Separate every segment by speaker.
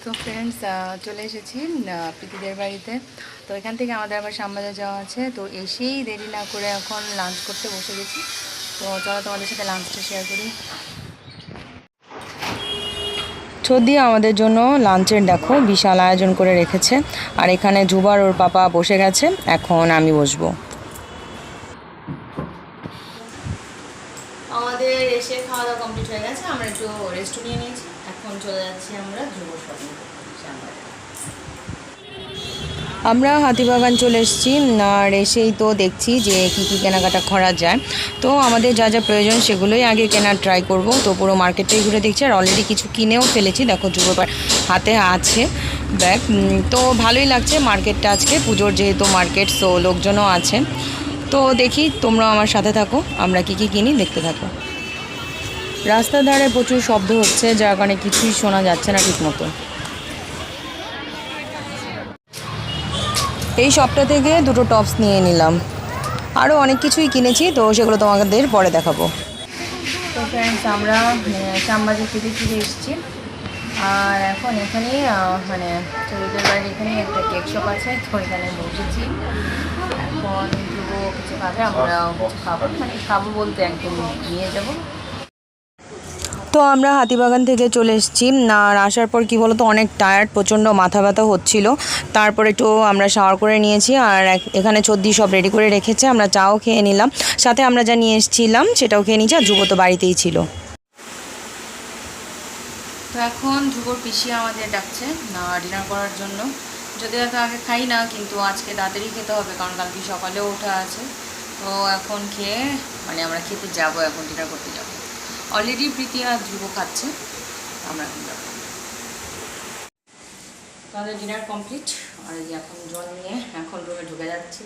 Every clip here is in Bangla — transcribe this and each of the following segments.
Speaker 1: তো ফ্রেন্ডস চলে এসেছি প্রীতিদের বাড়িতে। তো এখান থেকে আমাদের আবার শ্যামবাজার যাওয়া আছে। তো এসেই দেরি না করে এখন লাঞ্চ করতে বসে গেছি। তো চলো তোমাদের সাথে লাঞ্চটা শেয়ার করি। ছদি আমাদের জন্য লাঞ্চের দেখো বিশাল আয়োজন করে রেখেছে। আর এখানে জুবার ওর পাপা বসে গেছে, এখন আমি বসবো। আমাদের এসে খাওয়া দাওয়া কমপ্লিট হয়ে গেছে, আমরা একটু রেস্ট নিয়ে নিয়েছি। এখন চলে যাচ্ছি আমরা যুব শপিং করতে শ্যামবাজার। আমরা হাতিবাগান চলে এসেছি, আর এসেই তো দেখছি যে কী কী কেনাকাটা করা যায়। তো আমাদের যা যা প্রয়োজন সেগুলোই আগে কেনার ট্রাই করব। তো পুরো মার্কেটটাই ঘুরে দেখছি, আর অলরেডি কিছু কিনেও ফেলেছি। দেখো যুবপার হাতে আছে ব্যাগ। তো ভালোই লাগছে মার্কেটটা আজকে, পুজোর যেহেতু মার্কেট, সো লোকজনও আছে। তো দেখি, তোমরাও আমার সাথে থাকো, আমরা কী কী কিনি দেখতে থাকো। রাস্তার ধারে প্রচুর শব্দ হচ্ছে, যার কারণে কিছুই শোনা যাচ্ছে না ঠিক মতো। এই শপটা থেকে দুটো টপস নিয়ে নিলাম, আরও অনেক কিছুই কিনেছি, তো সেগুলো তোমাদের পরে দেখাবো। তো ফ্রেন্ডস, আমরা শ্যামবাজার থেকে ফিরে এসেছি। আর এখন এখানেই মানে চৌধুরীদের বাড়ির এখানেই একটা কেক শপ আছে, তো এখানে বসেছি। এখন দুটো কিছু খাবে, আমরা কিছু খাবো, মানে খাবো বলতে একদম নিয়ে যাবো। তো আমরা হাতিবাগান থেকে চলে এসেছি। আর আসার পর কি বলতো, অনেক টায়ার্ড, প্রচণ্ড মাথা ব্যথা হচ্ছিল। তারপরে একটু আমরা শাওয়ার করে নিয়েছি, আর এখানে ছদ্দি সব রেডি করে রেখেছে, আমরা চাও খেয়ে নিলাম। সাথে আমরা যা নিয়ে এসেছিলাম সেটাও খেয়ে নিয়েছি, আর যুব তো বাড়িতেই ছিল। তো এখন যুবর পিসি আমাদের ডাকছে ডিনার করার জন্য। যদিও এত আগে খাই না, কিন্তু আজকে তাড়াতাড়ি খেতে হবে, কারণ কালকে সকালেও ওঠা আছে। তো এখন খেয়ে মানে আমরা খেতে যাব, এখন ডিনার করতে যাব। অলরেডি প্রীতি আর ধ্রুব খাচ্ছে, আমরা এখন যাবো। তাদের ডিনার কমপ্লিট, আর এই যে এখন জল নিয়ে এখন রুমে ঢুকে যাচ্ছি।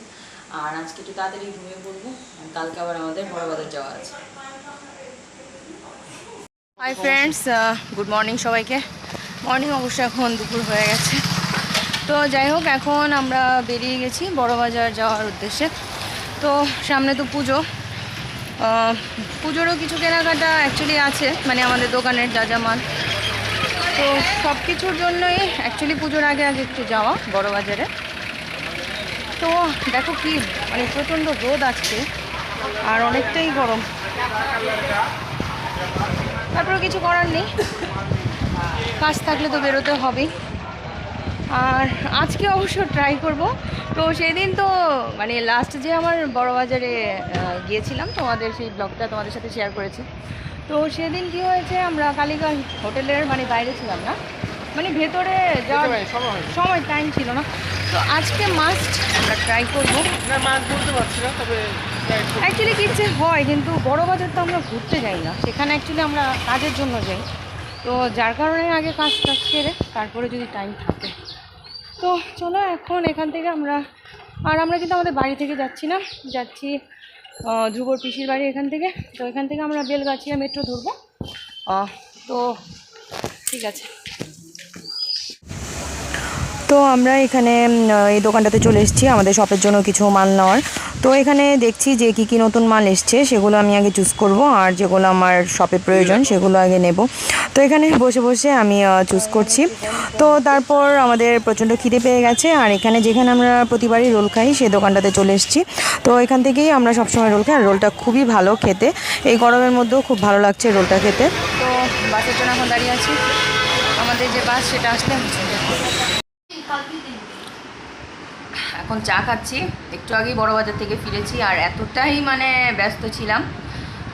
Speaker 1: আর আজকে একটু তাড়াতাড়ি ঘুমিয়ে পড়বো, কালকে আবার আমাদের বড়বাজার যাওয়া আছে। হাই ফ্রেন্ডস, গুড মর্নিং সবাইকে। মর্নিং অবশ্য এখন দুপুর হয়ে গেছে। তো যাই হোক, এখন আমরা বেরিয়ে গেছি বড়বাজার যাওয়ার উদ্দেশ্যে। তো সামনে তো পুজো, পুজোরও কিছু কেনাকাটা অ্যাকচুয়ালি আছে, মানে আমাদের দোকানের যা যা মাল। তো সব কিছুর জন্যই অ্যাকচুয়ালি পুজোর আগে আগে একটু যাওয়া বড়বাজারে। তো দেখো কি মানে প্রচণ্ড রোদ আজকে, আর অনেকটাই গরম। তারপরে কিছু করার নেই, কাজ থাকলে তো বেরোতে হবেই। আর আজকে অবশ্য ট্রাই করব। তো সেদিন তো মানে লাস্ট যে আমার বড়বাজারে গিয়েছিলাম, তোমাদের সেই ব্লগটা তোমাদের সাথে শেয়ার করেছি। তো সেদিন কি হয়েছে, আমরা কালীকা হোটেলের মানে বাইরে ছিলাম না, মানে ভেতরে যাওয়ার সময় টাইম ছিল না। তো আজকে মাস্ট আমরা ট্রাই করবো। অ্যাকচুয়ালি কি যে হয়, কিন্তু বড়বাজার তো আমরা ঘুরতে যাই না, সেখানে অ্যাকচুয়ালি আমরা কাজের জন্য যাই। তো যার কারণে আগে কাজটা সেরে তারপরে যদি টাইম থাকে। তো চলো এখন এখান থেকে আমরা কিন্তু আমাদের বাড়ি থেকে যাচ্ছি না, যাচ্ছি ধ্রুবর পিসির বাড়ি এখান থেকে। তো এখান থেকে আমরা বেলগাছিয়া মেট্রো ধরবো। তো ঠিক আছে। তো আমরা এখানে এই দোকানটাতে চলে এসেছি আমাদের শপের জন্য কিছু মাল নেওয়ার। তো এখানে দেখছি যে কী কী নতুন মাল এসছে, সেগুলো আমি আগে চুজ করব, আর যেগুলো আমার শপে প্রয়োজন সেগুলো আগে নেব। তো এখানে বসে বসে আমি চুজ করছি। তো তারপর আমাদের প্রচণ্ড খিদে পেয়ে গেছে, আর এখানে যেখানে আমরা প্রতিবারই রোল খাই সেই দোকানটাতে চলে এসেছি। তো এখান থেকেই আমরা সবসময় রোল খাই, আর রোলটা খুবই ভালো খেতে, এই গরমের মধ্যেও খুব ভালো লাগছে রোলটা খেতে। তো বাসের জন্য এখন দাঁড়িয়ে আছি, আমাদের যে বাস সেটা আসলে এখন চা খাচ্ছি। একটু আগেই বড়বাজার থেকে ফিরেছি, আর এতটাই মানে ব্যস্ত ছিলাম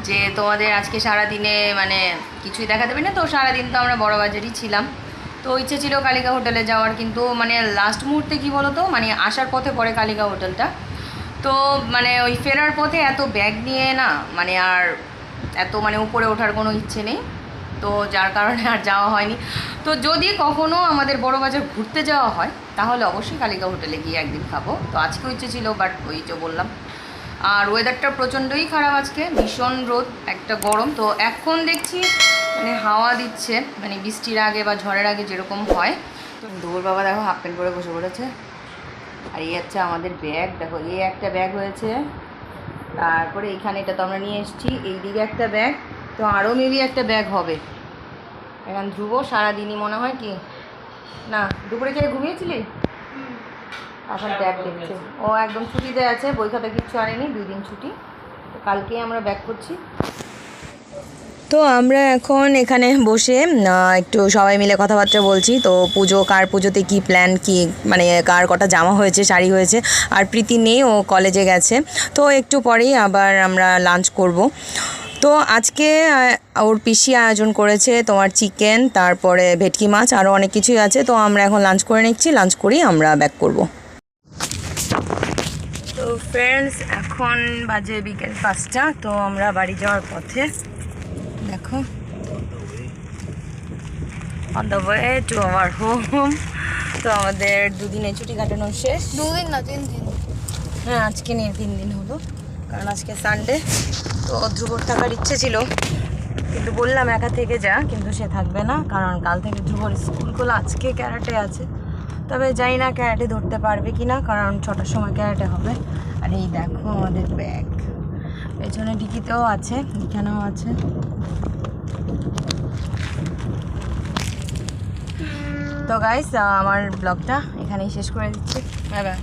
Speaker 1: যে তোমাদের আজকে সারাদিনে মানে কিছুই দেখা দেবে না। তো সারাদিন তো আমরা বড়বাজারই ছিলাম। তো ইচ্ছে ছিল কালিকা হোটেলে যাওয়ার, কিন্তু মানে লাস্ট মুহূর্তে কি বলো তো, মানে আসার পথে পড়ে কালিকা হোটেলটা। তো মানে ওই ফেরার পথে এত ব্যাগ নিয়ে না, মানে আর এত মানে উপরে ওঠার কোনো ইচ্ছে নেই, তো যার কারণে আর যাওয়া হয়নি। তো যদি কখনো আমাদের বড়বাজার ঘুরতে যাওয়া হয় তাহলে অবশ্যই কালিকা হোটেলে গিয়ে একদিন খাবো। তো আজকেও ইচ্ছে ছিল, বাট ওই যে বললাম। আর ওয়েদারটা প্রচণ্ডই খারাপ আজকে, ভীষণ রোদ, একটা গরম। তো এখন দেখছি মানে হাওয়া দিচ্ছে, মানে বৃষ্টির আগে বা ঝড়ের আগে যেরকম হয়। তো দৌড় বাবা দেখো হাফ প্যান্ট পরে বসে পড়েছে। আর এই হচ্ছে আমাদের ব্যাগ, দেখো এই একটা ব্যাগ হয়েছে, তারপরে এইখানে এটা তো আমরা নিয়ে এসেছি, এইদিকে একটা ব্যাগ, তো আরও মেবি একটা ব্যাগ হবে। এখন ধ্রুব সারাদিনই মনে হয় কি না দুপুরে খেয়ে ঘুমিয়েছিলি? এখন ট্যাব দেখছে ও, একদম ছুটিতে আছে, বই খাতা কিচ্ছু আনেনি, 2 দিন ছুটি। তো কালকেই আমরা ব্যাক করছি। তো আমরা এখন এখানে বসে একটু সবাই মিলে কথাবার্তা বলছি। তো কার পুজোতে কী প্ল্যান, কী মানে কার কটা জামা হয়েছে, শাড়ি হয়েছে। আর প্রীতি নেই, ও কলেজে গেছে। তো একটু পরেই আবার আমরা লাঞ্চ করব। তো আজকে ওর পিসি আয়োজন করেছে তোমার চিকেন, তারপরে ভেটকি মাছ, আরও অনেক কিছুই আছে। তো আমরা এখন লাঞ্চ করে নিচ্ছি, লাঞ্চ করেই আমরা ব্যাক করব। তো ফ্রেন্ডস, এখন বাজে বিকেল 5টা। তো আমরা বাড়ি যাওয়ার পথে, দেখো, on the way to our home. তো আমাদের 2 দিনের ছুটি কাটানো শেষ।
Speaker 2: 2 দিন না 3 দিন।
Speaker 1: হ্যাঁ, আজকে নিয়ে 3 দিন হলো, কারণ আজকে সানডে। তো ধ্রুবর থাকার ইচ্ছে ছিল, কিন্তু বললাম একা থেকে যা, কিন্তু সে থাকবে না, কারণ কাল থেকে ধ্রুবর স্কুলগুলো, আজকে ক্যারাটে আছে। তবে জানি না ক্যারাটে ধরতে পারবে কি না, কারণ 6টার সময় ক্যারাটে হবে। আর এই দেখো আমাদের ব্যাগ, পেছনে ডিকিতেও আছে, এখানেও আছে। তো গাইস, আমার ব্লগটা এখানেই শেষ করে দিচ্ছি। Bye bye.